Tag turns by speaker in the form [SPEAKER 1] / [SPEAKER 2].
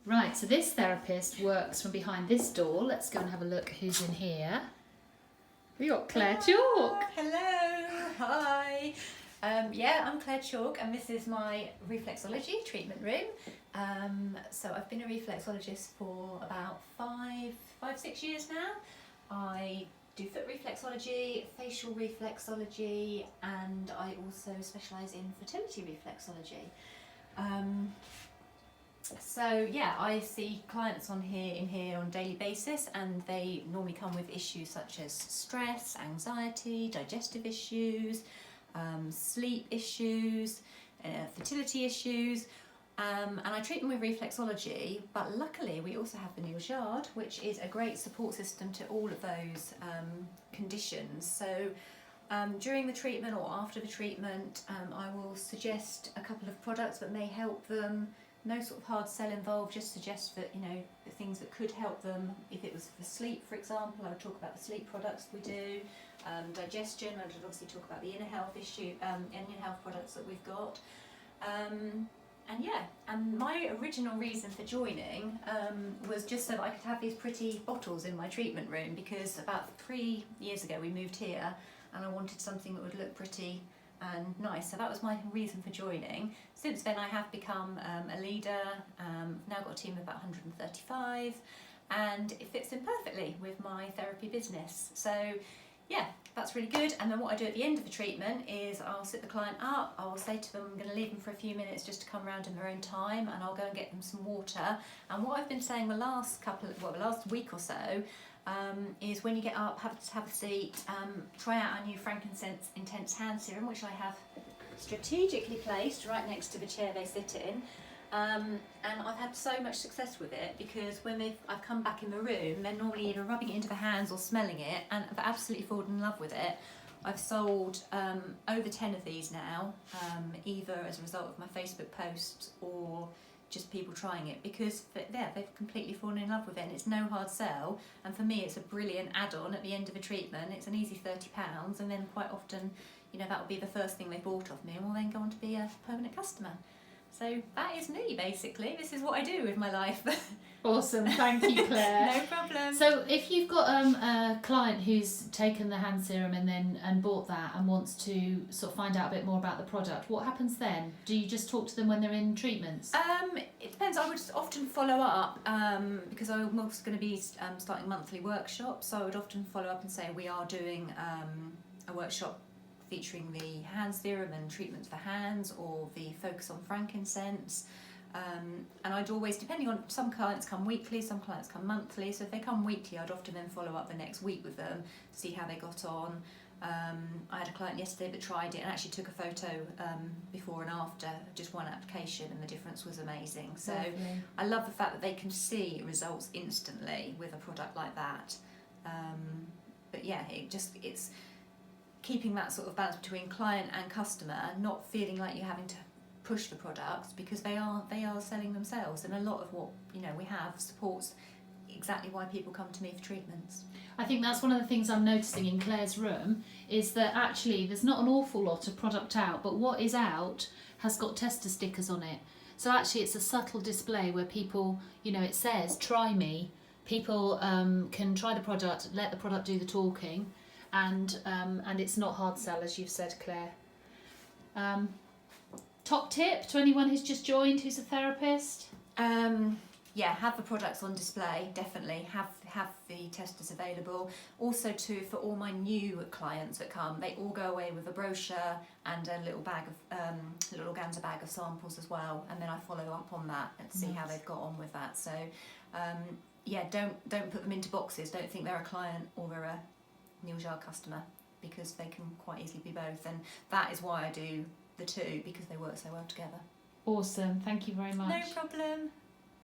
[SPEAKER 1] Right, so this therapist works from behind this door. Let's go and have a look who's in here. We got Claire Chalk.
[SPEAKER 2] Hello, hi. I'm Claire Chalk and this is my reflexology treatment room. So I've been a reflexologist for about 5-6 years now. I do foot reflexology, facial reflexology, and I also specialise in fertility reflexology. I see clients in here on a daily basis, and they normally come with issues such as stress, anxiety, digestive issues, sleep issues, fertility issues, and I treat them with reflexology. But luckily we also have the NYRO, which is a great support system to all of those conditions. So during the treatment or after the treatment, I will suggest a couple of products that may help them. No sort of hard sell involved, just suggest that, the things that could help them. If it was for sleep, for example, I would talk about the sleep products we do. Digestion, I would obviously talk about the inner health inner health products that we've got. And my original reason for joining was just so that I could have these pretty bottles in my treatment room, because about 3 years ago we moved here and I wanted something that would look pretty and nice. So that was my reason for joining. Since then I have become a leader, now got a team of about 135, and it fits in perfectly with my therapy business. So yeah, that's really good. And then what I do at the end of the treatment is I'll sit the client up, I'll say to them I'm going to leave them for a few minutes just to come around in their own time, and I'll go and get them some water. And what I've been saying the last week or so, is when you get up, have a seat, try out our new frankincense intense hand serum, which I have strategically placed right next to the chair they sit in. And I've had so much success with it, because when I've come back in the room, they're normally either rubbing it into the hands or smelling it, and I've absolutely fallen in love with it. I've sold over 10 of these now, either as a result of my Facebook posts or just people trying it, because they've completely fallen in love with it, and it's no hard sell. And for me it's a brilliant add-on at the end of a treatment. It's an easy £30, and then quite often that will be the first thing they bought off me, and will then go on to be a permanent customer. So that is me, basically. This is what I do with my life.
[SPEAKER 1] Awesome, thank you, Claire.
[SPEAKER 2] No problem.
[SPEAKER 1] So if you've got a client who's taken the hand serum and bought that and wants to sort of find out a bit more about the product, what happens then? Do you just talk to them when they're in treatments?
[SPEAKER 2] It depends. I would often follow up, because I'm also going to be starting monthly workshops, so I would often follow up and say we are doing a workshop featuring the hand serum and treatments for hands, or the focus on frankincense. And I'd always, depending on, some clients come weekly, some clients come monthly, so if they come weekly I'd often then follow up the next week with them, see how they got on. I had a client yesterday that tried it and actually took a photo before and after, just one application, and the difference was amazing. So lovely. I love the fact that they can see results instantly with a product like that. But yeah, it's keeping that sort of balance between client and customer, and not feeling like you're having to push the products, because they are selling themselves, and a lot of what we have supports exactly why people come to me for treatments.
[SPEAKER 1] I think that's one of the things I'm noticing in Claire's room, is that actually there's not an awful lot of product out, but what is out has got tester stickers on it. So actually it's a subtle display where people, it says try me. People can try the product, let the product do the talking, and it's not hard sell, as you've said, Claire. Top tip to anyone who's just joined, who's a therapist?
[SPEAKER 2] Have the products on display, definitely. Have the testers available. Also for all my new clients that come, they all go away with a brochure and a little organza bag of samples as well, and then I follow up on that and see how they've got on with that. So don't put them into boxes. Don't think they're a client or they're a NYRO customer, because they can quite easily be both, and that is why I do the two, because they work so well together.
[SPEAKER 1] Awesome, thank you very much.
[SPEAKER 2] No problem.